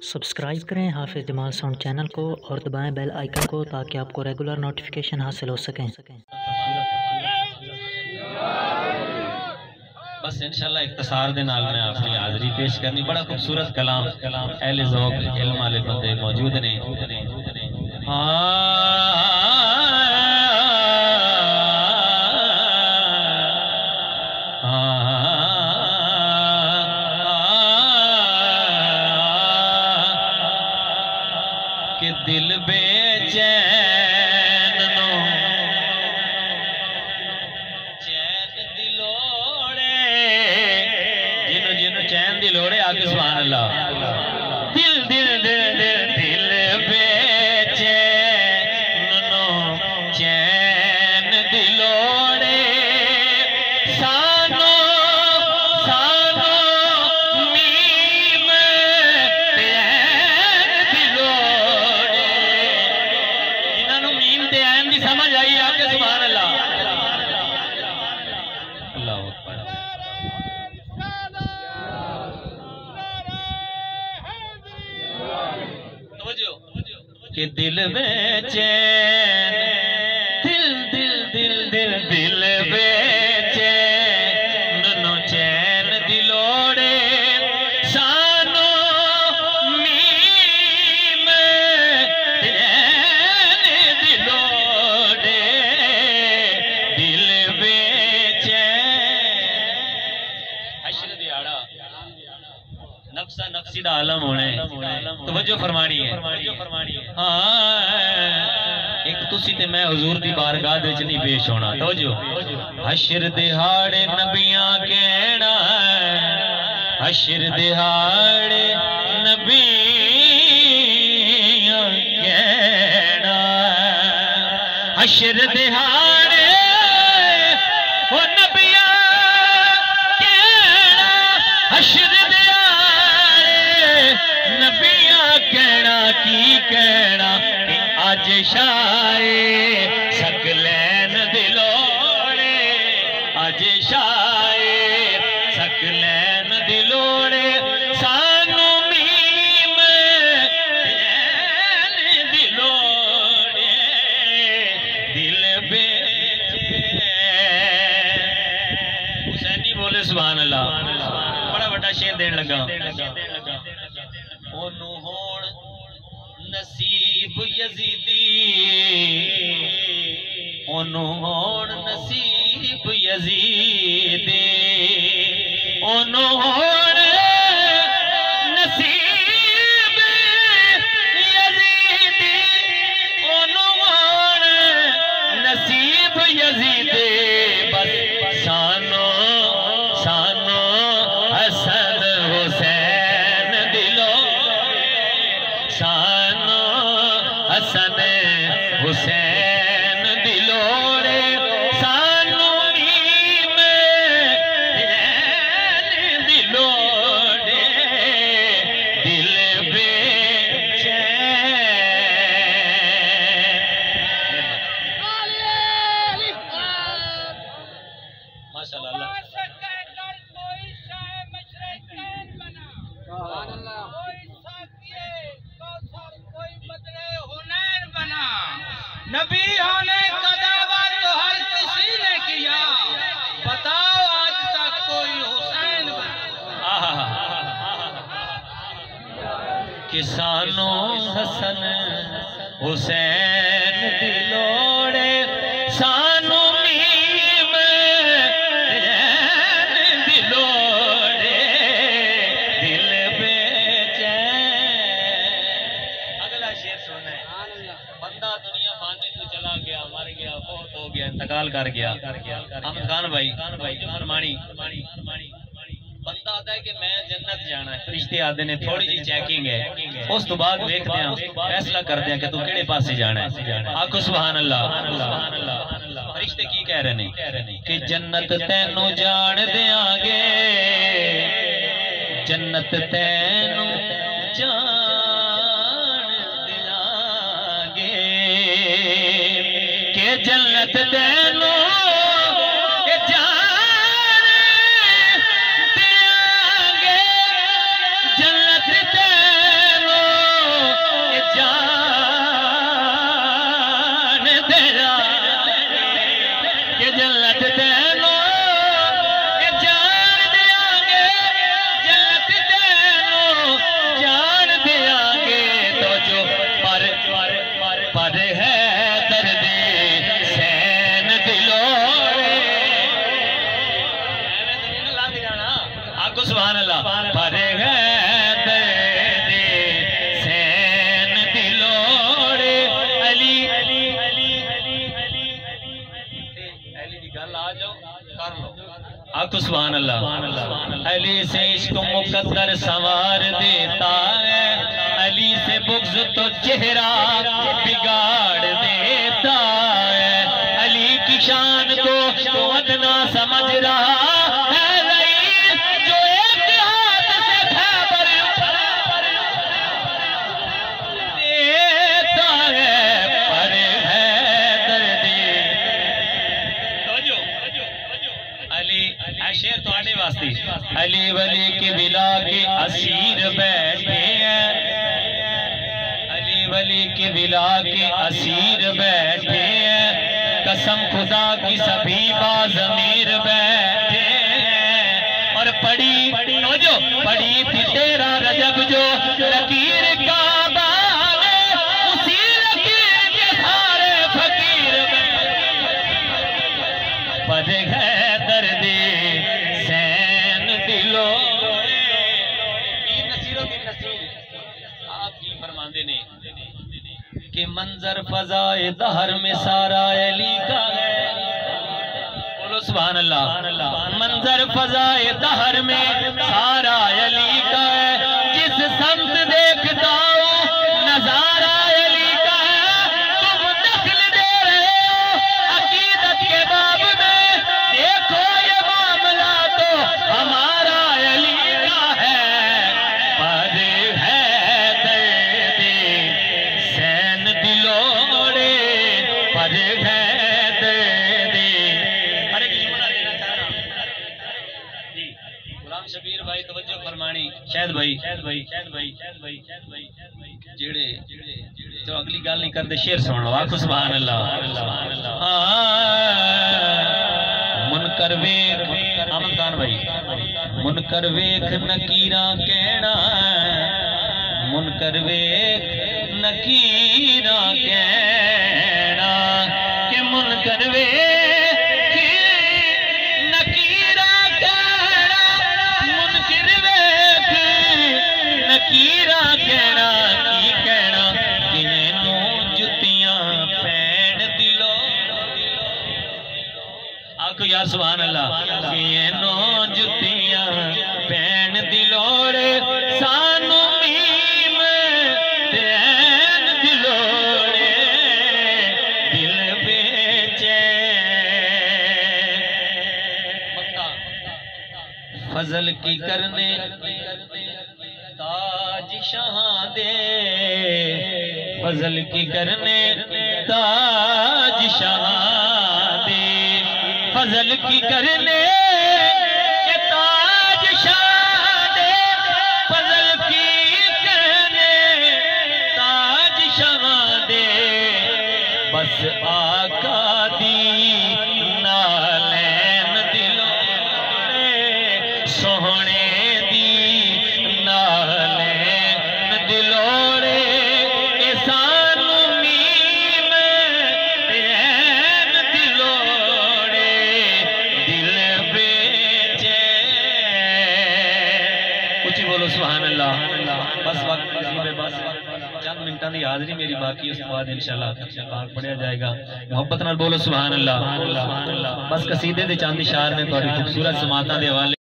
Subscribe करें हाफिज़ Jamal sound channel को और दबाएं बेल आइकन को ताकि आपको रेगुलर नोटिफिकेशन हासिल हो सकें। बस इंशाल्लाह इख्तिसार दे नाल मैं अपनी हाज़री पेश करनी। बड़ा खूबसूरत कलाम अहले ज़ौक़ इल्म वाले बंदे मौजूद ने। कि दिल बेचैन नो चैन दी लोड़े, जिन्हों जिन्हों चैन दी लोड़े आके सुभान अल्लाह। दिल दिल दिल दिल दिल बेचैन नो चैन दी लोड़े, सानो सानो मीम समझ आई आपके सुभान अल्लाह। अल्लाह अकबर। कि दिल बेचैन दिल दिल दिल दिल दिल बेचैन नो चैन दी लोड़े, सानो मीम चैन दी लोड़े, दिल बेचैन हश्र दिहाड़ा नफ्सा नफ्सी दा आलम होने तवज्जो फरमानी है। हाँ एक तुसी ते मैं हुजूर दी बारगाह दे विच नहीं पेश होना। तवज्जो हश्र दिहाड़े नबियां कहना, हश्र दिहाड़े नबियां कहना, हश्र दिहाड़े ओ नबियां कहना, हश्र नबियां कहना की कहना कि अज शाए सकलैन दिलोड़े, अज शाए सकलैन दिलोड़े, सानू मीम चैन दिलोड़े, दिल बेचैन। हुसैनी बोले सुभान अल्लाह। बड़ा बड़ा शेर देन लगा। ओनू होण नसीब यजीदी, ओनू होण नसीब यजीदी, ओनू होण नसीब यजीदी, ओनू होण नसीब यजीदी, बस सानो सानो हसन हुसैन दिलो, सानो हसन हुसैन दिलोड़े, सानो मीम चैन दिलोड़े, दिल बेचैन। माशाअल्लाह। नबी होने का दावा तो हर किसी ने किया, बताओ आज तक कोई हुसैन बना। किसानों हसन हुसैन दिलोड़े, सानू मीम चैन दिलोड़े, दिल बेचैन। अगला शेर सुनना है। बंदा दुनिया फानी तो चला गया, मर गया, फौत हो गया, इंतकाल कर गया। हम खान भाई फरमानी बंदा आता है कि मैं जन्नत जाना है, फरिश्ते आते ने थोड़ी जी चेकिंग है, उस तो बाद देखते हैं फैसला करते हैं कि तू केड़े पासे जाना है। आखो सुभान अल्लाह। फरिश्ते की कह रहे ने कि जन्नत तैनू जान देंगे, जन्नत तैनू जान देंगे, के जन्नत तैनू जान देंगे, जन्नत तैनू सुभान अल्लाह। अली से इश्क मुकद्दर संवार देता है, अली से बुग़्ज़ तो चेहरा बिगाड़ देता है। अली की शान को तो अदना समझ रहा है रईस, जो एक हाथ से खैबर देता है, पर है दर्दी। अली शेर तो आने वास्ते, अली वली के बिला के असीर बैठे हैं, अली वली के बिला के असीर बैठे हैं, कसम खुदा की सभी बाज़मीर बैठे हैं। और पड़ी थी तेरा रजब जो लकीर काबा में, उसी लकीर के सारे फकीर पर है दर्दी सैन दिलो। आप की फरमाते ने कि मंजर फजाए दहर में सारा अली का है। बोलो सुभान अल्लाह। मंजर फजाए दहर में सारा अली का है, जिस समत देखता हूँ नजारा अली का है। तुम दखल दे रहे हो अकीदत के बाब में, देखो ये मामला तो हमारा अली का है, पर है दर्द सैन दिलोड़े, पर है दर्द। अरे जी गुलाम शबीर भाई तवज्जो फरमानी, शायद भाई जेड़े तो अगली गल नहीं करते, शेर सुनो आखो सुभान अल्लाह। मुनकर वेख अमन खान भाई, मुनकर वेख नकीरा कहना, मुनकर वेख नकीरा कहना, कि मुनकर वेख नकीरा कहना, मुनकर वेख नकीरा कहना, की कहना कि इनू जुतियां पैण दिलो। आखो यार सुभान अल्लाह। कि इनू जुतियां पैण दिलोड़े, सानू मीम पैण दिलोड़े, दिल बेचैन। फजल की करने ताज शाह दे, फजल की करने ताज शाह दे, फजल की करने के ताज शाह दे, फजल की करने ताज शाह दे, बस आका दी नालैन दिलों सोहने दी नालैन दिलोड़े, सानू मीम पैन दिलोड़े, दिल बेचैन। कुछ बोलो सुभान अल्लाह। बस वक्त बस चंद मिनटां दी हाज़री मेरी बाकी, उस बाद इंशाअल्लाह पाक पढ़िया जाएगा। मोहब्बत नाल बोलो सुभान अल्लाह। बस कसीदे दे चंद इशार ने तुहाडी खूबसूरत समातां दे हवाले।